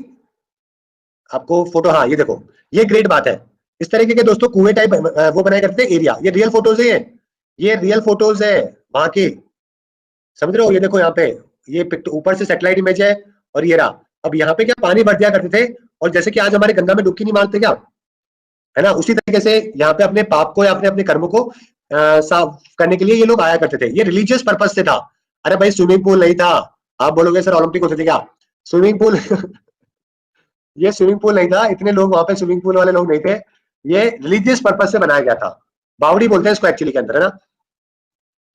आपको फोटो, हाँ ये देखो, ये ग्रेट बात है। इस तरीके के दोस्तों कुएं टाइप वो बनाए करते थे एरिया। ये रियल फोटोज है, ये रियल फोटोज है वहां की, समझ रहे हो। ये देखो यहाँ पे, ये ऊपर से सैटेलाइट इमेज है, और ये रहा। अब यहाँ पे क्या पानी भर दिया करते थे, और जैसे कि आज हमारे गंगा में डुबकी नहीं मारते क्या, है ना, उसी तरीके से यहाँ पे अपने पाप को या अपने अपने कर्मों को साफ करने के लिए ये लोग आया करते थे। ये रिलीजियस पर्पज से था। अरे भाई स्विमिंग पूल नहीं था। आप बोलोगे सर ओलंपिक होते थे क्या, स्विमिंग पूल। ये स्विमिंग पूल नहीं था, इतने लोग वहां पे स्विमिंग पूल वाले लोग नहीं थे। ये रिलीजियस पर्पज से बनाया गया था। बावड़ी बोलते हैं इसको एक्चुअली के अंदर, है ना,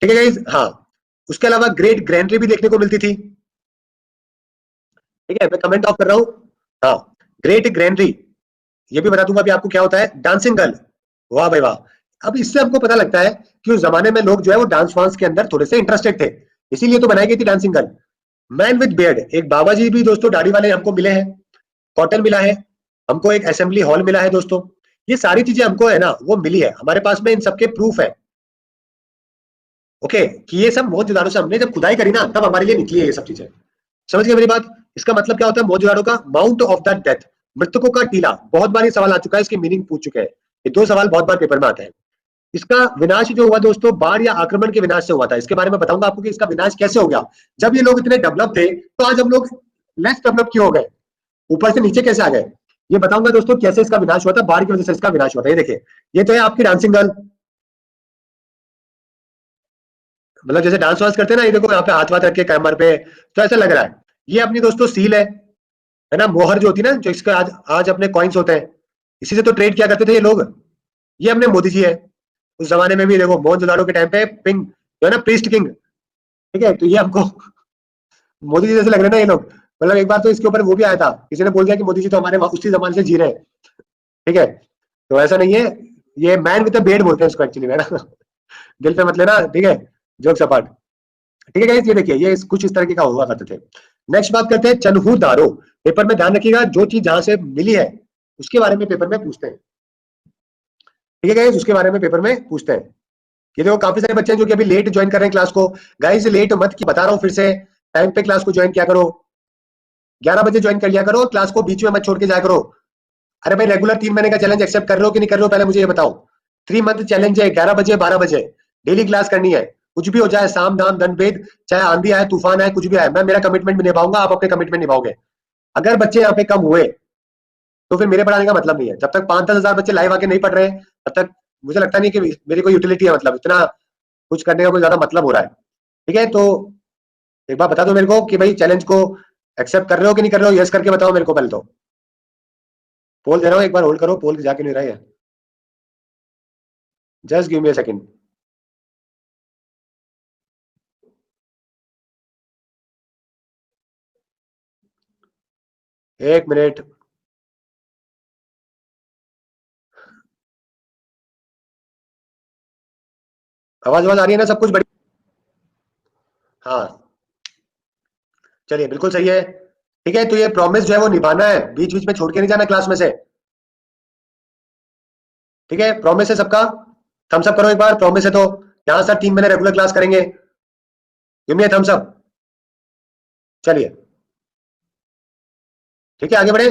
ठीक है गाइस। हाँ, उसके अलावा ग्रेट ग्रैंडरी भी देखने को मिलती थी, ठीक है, मैं कमेंट ऑफ कर रहा हूँ। हाँ, ग्रेट ग्रैंडरी, ये भी बता दूंगा अभी आपको क्या होता है। डांसिंग गर्ल, वाह भाई वाह। अब इससे हमको पता लगता है कि उस जमाने में लोग जो है वो डांस वांस के अंदर थोड़े से इंटरेस्टेड थे, इसीलिए तो बनाई गई थी dancing girl. Man with beard, एक बाबा जी भी दोस्तों दाढ़ी वाले हमको मिले हैं। कॉटन मिला है हमको, एक असेंबली हॉल मिला है दोस्तों। ये सारी चीजें हमको है ना वो मिली है, हमारे पास में इन सबके प्रूफ है, ओके, कि ये सब मोहनजोदड़ो से हमने जब खुदाई करी ना तब हमारे लिए निकली है ये सब चीजें। समझ गए मेरी बात। इसका मतलब क्या होता है मोहनजोदड़ो का माउंट ऑफ द डेथ, मृतकों का टीला। बहुत बार ये सवाल आ चुका है, इसके मीनिंग पूछ चुके हैं, ये दो सवाल बहुत बार पेपर में आते हैं। इसका विनाश जो हुआ दोस्तों बाढ़ या आक्रमण के विनाश से हुआ था। इसके बारे में बताऊंगा आपको कि इसका विनाश कैसे हो गया। जब ये लोग इतने डेवलप थे तो आज हम लोग लेस डेवलप क्यों हो गए, ऊपर से नीचे कैसे आ गए, ये बताऊंगा दोस्तों कैसे इसका विनाश हुआ था, बाढ़ की वजह से इसका विनाश हुआ था। ये देखिए, ये तो है आपकी डांसिंग गर्ल, मतलब जैसे डांस वांस करते हैं ना, ये देखो यहाँ पे हाथ वाथ रख के कैमर पे, तो ऐसा लग रहा है। ये अपनी दोस्तों सील है ना, मोहर जो होती है ना, जो इसका आज आज अपने कॉइन्स होते हैं, इसी से तो ट्रेड किया करते थे ये लोग। ये अपने मोदी जी है, उस जमाने में भी देखो मोहनजोदड़ो के टाइम पे पिंग जो है ना, प्रीस्ट किंग, ठीक है। तो ये हमको मोदी जी जैसे लग रहे हैं ना ये लोग। मतलब एक बार तो इसके ऊपर वो भी आया था, किसी ने बोल दिया कि मोदी जी तो हमारे उसी जमाने से जी रहे हैं, ठीक है। तो ऐसा नहीं है, ये मैन विद बेड बोलते हैं इसको एक्चुअली में ना। दिल पे मत लेना, ठीक है, जोक सपाट, ठीक है गाइस। ये देखिए, ये कुछ इस तरीके का हुआ करते थे। नेक्स्ट बात करते हैं चनहू दारो। पेपर में ध्यान रखिएगा, जो चीज जहां से मिली है उसके बारे में पेपर में पूछते हैं, ठीक है गाइस, उसके बारे में पेपर में पूछते हैं। ये देखो काफी सारे बच्चे हैं जो कि अभी लेट ज्वाइन कर रहे हैं क्लास को। गाइस लेट मत की बता रहा हूँ फिर से, टाइम पे क्लास को ज्वाइन किया करो, 11 बजे ज्वाइन कर लिया करो, क्लास को बीच में मत छोड़ के जाया करो। अरे भाई रेगुलर 3 महीने का चैलेंज एक्सेप्ट कर रहे हो कि नहीं कर रहे हो, पहले मुझे ये बताओ। 3 मंथ चैलेंज है, 11 बजे 12 बजे डेली क्लास करनी है। कुछ भी हो जाए, साम दाम दंड भेद, चाहे आंधी आए तूफान आए कुछ भी आए, मैं मेरा कमिटमेंट भी निभाऊंगा, आप अपने कमिटमेंट निभाओगे। अगर बच्चे यहाँ पे कम हुए तो फिर मेरे पढ़ाने का मतलब नहीं है। जब तक 5-10 हजार बच्चे लाइव आके नहीं पढ़ रहे तब तक मुझे लगता नहीं कि मेरी कोई यूटिलिटी है, मतलब इतना कुछ करने का कोई ज्यादा मतलब हो रहा है, ठीक है, तो एक बार बता दो मेरे को कि भाई चैलेंज को एक्सेप्ट कर रहे हो कि नहीं कर रहे हो, यस करके बताओ मेरे को पहले तो। पोल दे रहा हूँ, एक बार होल्ड करो, पोल जाके नहीं रहा है, just give me a second. एक मिनट। आवाज आवाज आ रही है ना, सब कुछ बढ़िया? हाँ, चलिए बिल्कुल सही है। ठीक है, तो ये प्रॉमिस जो है वो निभाना है, बीच बीच में छोड़ के नहीं जाना क्लास में से। ठीक है, प्रॉमिस है सबका? थम्स अप करो एक बार, प्रॉमिस है तो। यहाँ सर 3 महीने रेगुलर क्लास करेंगे। Give me thumbs up. चलिए, ठीक है, आगे बढ़े।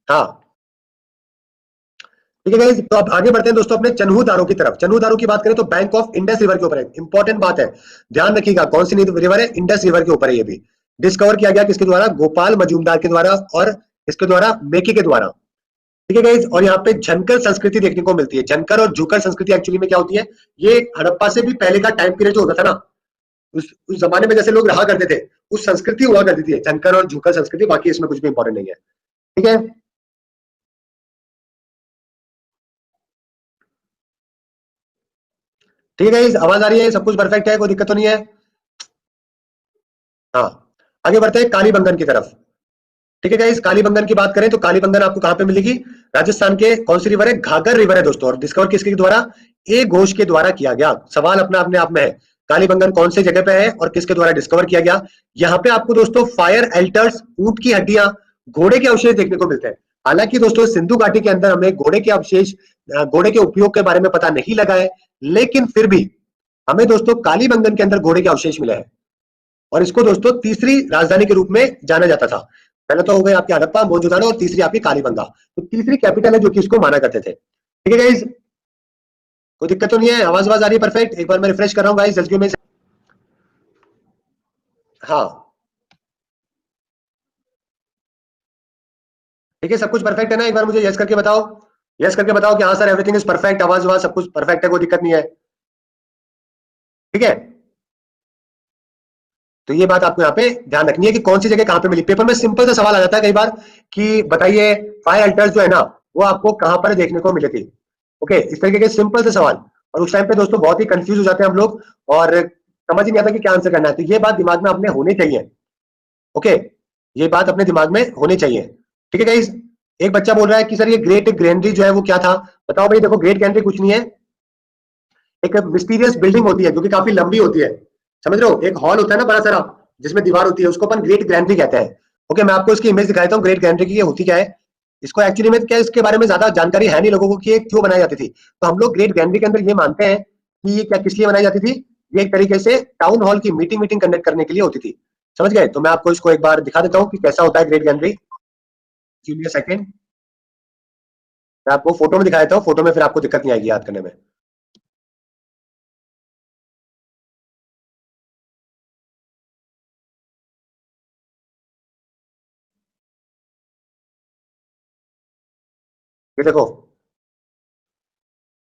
हाँ, ठीक है गाइस, तो अब आगे बढ़ते हैं दोस्तों अपने चन्हू दारो की तरफ। चन्हू दारो की बात करें तो बैंक ऑफ इंडस रिवर के ऊपर है, इंपॉर्टेंट बात है, ध्यान रखिएगा। कौन सी रिवर है? इंडस रिवर के ऊपर है। ये भी डिस्कवर किया गया किसके द्वारा? गोपाल मजूमदार के द्वारा, और इसके द्वारा मेकी के द्वारा। ठीक है गाइस, और यहाँ पे झनकर संस्कृति देखने को मिलती है। झनकर और जुकर संस्कृति एक्चुअली में क्या होती है? ये हड़प्पा से भी पहले का टाइम पीरियड जो होता था ना, उस जमाने में जैसे लोग रहा करते थे, उस संस्कृति हुआ करती थी झनकर और जुकर संस्कृति। बाकी इसमें कुछ भी इंपॉर्टेंट नहीं है। ठीक है, ठीक है गाइस, आवाज आ रही है? सब कुछ परफेक्ट है, कोई दिक्कत तो नहीं है? हाँ, आगे बढ़ते हैं कालीबंगन की तरफ। ठीक है गाइस, कालीबंगन की बात करें तो कालीबंगन आपको कहां पे मिलेगी? राजस्थान के कौन सी रिवर है? घाघर रिवर है दोस्तों। और डिस्कवर किसके द्वारा? ए घोष के द्वारा किया गया। सवाल अपना अपने आप में है, कालीबंगन कौन से जगह पे है और किसके द्वारा डिस्कवर किया गया? यहाँ पे आपको दोस्तों फायर एल्टर्स, ऊंट की हड्डियां, घोड़े के अवशेष देखने को मिलते हैं। हालांकि दोस्तों सिंधु घाटी के अंदर हमें घोड़े के अवशेष, घोड़े के उपयोग के बारे में पता नहीं लगा है, लेकिन फिर भी हमें दोस्तों कालीबंगन के अंदर घोड़े के अवशेष मिले हैं। और इसको दोस्तों तीसरी राजधानी के रूप में जाना जाता था। पहले तो हो गए आपकी हड़प्पा मोहनजोदड़ो, और तीसरी आपकी कालीबंगा। तो तीसरी कैपिटल है जो कि इसको माना करते थे। ठीक है गाइस, कोई दिक्कत तो नहीं है? आवाज आवाज आ रही है परफेक्ट? एक बार मैं रिफ्रेश कर रहा हूँ गाइस जल्दी में। हाँ, ठीक है, सब कुछ परफेक्ट है ना? एक बार मुझे यस करके बताओ, यस करके बताओ कि हाँ सर एवरीथिंग इज परफेक्ट, आवाज आवाज सब कुछ परफेक्ट है, कोई दिक्कत नहीं है। ठीक है, तो ये बात आपको यहाँ पे ध्यान रखनी है कि कौन सी जगह कहां पे मिली। पेपर में सिंपल सा सवाल आ जाता है कई बार कि बताइए फायर अल्टर्स जो है ना, वो आपको कहां पर देखने को मिले थे। ओके, इस तरीके के सिंपल से सवाल। और उस टाइम पे दोस्तों बहुत ही कंफ्यूज हो जाते हैं हम लोग, और समझ ही नहीं आता कि क्या आंसर करना है। तो ये बात दिमाग में अपने होनी चाहिए। ओके, ये बात अपने दिमाग में होनी चाहिए। ठीक है गाइस, एक बच्चा बोल रहा है कि सर ये ग्रेट ग्रैंडरी जो है वो क्या था? बताओ भाई, देखो ग्रेट ग्रैंडरी कुछ नहीं है, एक मिस्टीरियस बिल्डिंग होती है जो कि काफी लंबी होती है। समझ रहे हो? एक हॉल होता है ना बड़ा सारा, जिसमें दीवार होती है, उसको अपन ग्रेट ग्रैंडरी कहते हैं। ओके, मैं आपको इसकी इमेज दिखा देता हूँ ग्रेट ग्रैंडरी की, ये होती क्या है। इसको एक्चुअली में क्या, इसके बारे में ज्यादा जानकारी है नहीं लोगों को कि ये क्यों बनाई जाती थी। तो हम लोग ग्रेट ग्रैंडरी के अंदर ये मानते हैं कि ये क्या किस लिए बनाई जाती थी। ये एक तरीके से टाउन हॉल की मीटिंग मीटिंग कंडक्ट करने के लिए होती थी। समझ गए? तो मैं आपको इसको एक बार दिखा देता हूँ कि कैसा होता है ग्रेट ग्रैंडरी। सेकंड, मैं आपको फोटो में दिखा देता हूँ, फोटो में फिर आपको दिक्कत नहीं आएगी याद करने में। ये देखो,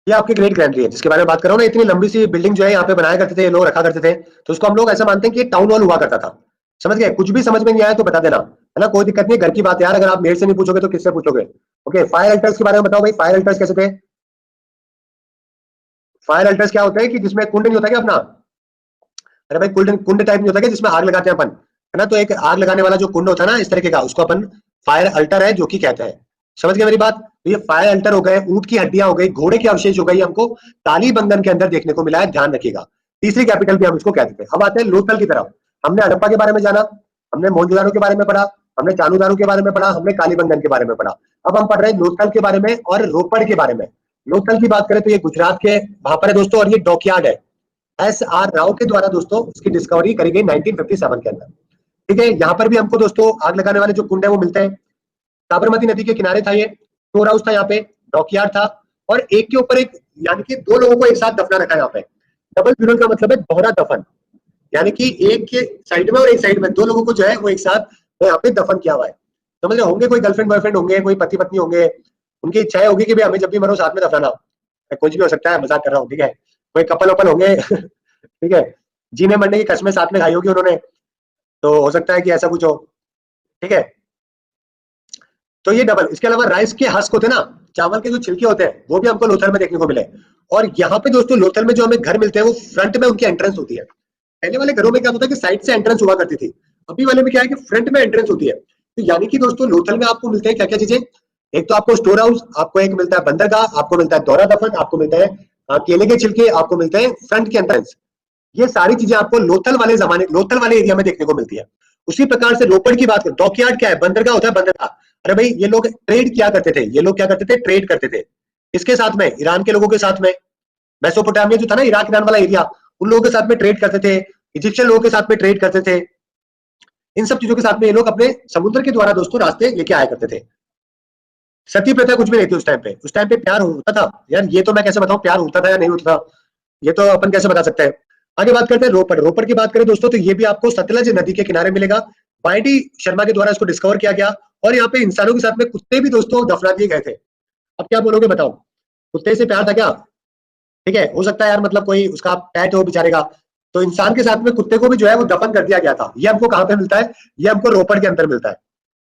ये आपकी ग्रेट ग्रैंडरी है जिसके बारे में बात कर रहा हूँ ना। इतनी लंबी सी बिल्डिंग जो है यहाँ पे बनाया करते थे ये लोग, रखा करते थे। तो उसको हम लोग ऐसा मानते हैं कि टाउन हॉल हुआ करता था। समझ गए? कुछ भी समझ में नहीं आया तो बता देना, है ना? कोई दिक्कत नहीं, घर की बात है यार। अगर आप मेरे से नहीं पूछोगे तो किससे पूछोगे? ओके, फायर अल्टर्स के बारे में बताओ भाई, फायर अल्टर्स कैसे थे? फायर अल्टर्स क्या होता है कि जिसमें कुंड नहीं होता क्या अपना? अरे भाई, कुंड कुंड टाइप नहीं होता क्या जिसमें आग लगाते हैं अपन, है ना? तो एक आग लगाने वाला जो कुंड होता है ना इस तरीके का, उसको अपन फायर अल्टर है जो कि कहते हैं। समझ गए मेरी बात? तो ये फायर अल्टर हो गए, ऊंट की हड्डियां हो गई, घोड़े के अवशेष हो गई, हमको कालीबंगन के अंदर देखने को मिला है, ध्यान रखिएगा। तीसरी कैपिटल भी हम इसको कहते थे। अब आते हैं लोथल की तरफ। हमने हड़प्पा के बारे में जाना, हमने मोहनजोदारो के बारे में पढ़ा, हमने चालूदारो के बारे में पढ़ा, हमने कालीबंगन के बारे में पढ़ा। अब हम पढ़ रहे हैं लोथल के बारे में और रोपड़ के बारे में। लोथल की बात करें तो ये गुजरात के वहां पर है दोस्तों, और ये डॉकयार्ड है। एस आर राव के द्वारा दोस्तों इसकी डिस्कवरी करी गई 1957 के अंदर। ठीक है, यहाँ पर भी हमको दोस्तों आग लगाने वाले जो कुंड है वो मिलते हैं। साबरमती नदी के किनारे था ये, स्टोर हाउस था यहाँ पे, डॉकयार्ड था, और एक के ऊपर एक, यानी कि दो लोगों को एक साथ दफना रखा है यहाँ पे। डबल फ्यूनल का मतलब है दोहरा दफन, यानी कि एक के साइड में और एक साइड में दो लोगों को जो है वो एक साथ यहाँ पे दफन किया हुआ है। समझ रहे होंगे? कोई गर्लफ्रेंड बॉयफ्रेंड होंगे, कोई पति पत्नी होंगे, उनकी इच्छाएं होगी कि भाई हमें जब भी मरो साथ में दफनाना। कुछ भी हो सकता है, मजाक कर रहा हूँ, ठीक है? कोई कपल वपल होंगे ठीक है, जीने मरने की कस्में साथ में खाई होगी उन्होंने, तो हो सकता है कि ऐसा कुछ हो। ठीक है, तो ये डबल। इसके अलावा राइस के हस्क होते हैं ना, चावल के जो छिलके होते हैं, वो भी हमको लोथल में देखने को मिले। और यहाँ पे दोस्तों लोथल में जो हमें घर मिलते हैं वो फ्रंट में उनकी एंट्रेंस होती है। पहले वाले घरों में क्या होता है कि साइड से एंट्रेंस हुआ करती थी, अभी वाले में क्या है कि फ्रंट में एंट्रेंस होती है। तो यानी कि दोस्तों लोथल में आपको मिलते हैं क्या क्या चीजें, एक तो आपको स्टोर हाउस, आपको एक मिलता है बंदरगाह, आपको मिलता है दौरा दफन, आपको मिलता है केले के छिलके, आपको मिलते हैं फ्रंट के एंट्रेंस। ये सारी चीजें आपको लोथल वाले एरिया में देखने को मिलती है। उसी प्रकार से रोपड़ की बात करें, डॉकयार्ड क्या है, बंदरगाह होता है बंदरगाह। अरे भाई ये लोग ट्रेड क्या करते थे, ये लोग क्या करते थे, ट्रेड करते थे। इसके साथ में ईरान के लोगों के साथ में, मेसोपोटामिया जो था ना इराक ईरान वाला एरिया, उन लोगों के साथ में ट्रेड करते थे, इजिप्शियन लोगों के साथ में ट्रेड करते थे। इन सब चीजों के साथ में ये लोग अपने समुद्र के द्वारा दोस्तों रास्ते लेके आया करते थे। सती प्रथा कुछ भी नहीं थी उस टाइम पे। उस टाइम पे प्यार होता था यार, ये तो मैं कैसे बताऊं प्यार होता था या नहीं होता था, ये तो अपन कैसे बता सकते हैं। आगे बात करते हैं रोपड़। रोपड़ की बात करें दोस्तों तो ये भी आपको सतलज नदी के किनारे मिलेगा। वाईडी शर्मा के द्वारा इसको डिस्कवर किया गया, और यहाँ पे इंसानों के साथ में कुत्ते भी दोस्तों दफना दिए गए थे। अब क्या बोलोगे बताओ, कुत्ते से प्यार था क्या? ठीक है, हो सकता है यार मतलब कोई उसका पैट हो बेचारे का, तो इंसान के साथ में कुत्ते को भी जो है वो दफन कर दिया गया था। ये हमको कहाँ पे मिलता है, ये हमको रोपड़ के अंदर मिलता है,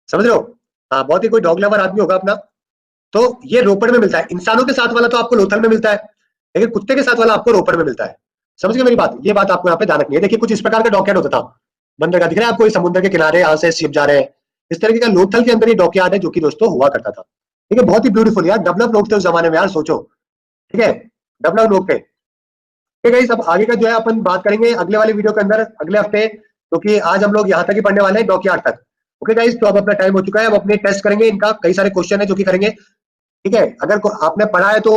समझ रहे हो। हाँ, बहुत ही कोई डॉग लवर आदमी होगा अपना, तो ये रोपड़ में मिलता है। इंसानों के साथ वाला तो आपको लोथल में मिलता है, लेकिन कुत्ते के साथ वाला आपको रोपड़ में मिलता है। समझ गए मेरी बात, ये बात आपको यहाँ पे ध्यान रखनी है। देखिए कुछ इस प्रकार का डॉकयार्ड होता था। बंदरगाह दिख रहा है आपको, इस समुद्र के किनारे यहाँ से शिप जा रहे हैं, इस तरीके का लोथल के अंदर ये डॉकयार्ड है जो कि दोस्तों हुआ करता था। ठीक है, बहुत ही ब्यूटीफुल यार, डेवलप लोग थे उस जमाने में यार, सोचो। ठीक है, डेवलप लोग थे। ठीक है, सब आगे का जो है अपन बात करेंगे अगले वाले वीडियो के अंदर अगले हफ्ते, क्योंकि आज हम लोग यहाँ तक ही पढ़ने वाले हैं डॉकयार्ड तक। ओके गाइस, तो अब अपना टाइम हो चुका है, अब अपने टेस्ट करेंगे, इनका कई सारे क्वेश्चन है जो कि करेंगे। ठीक है, अगर आपने पढ़ा है तो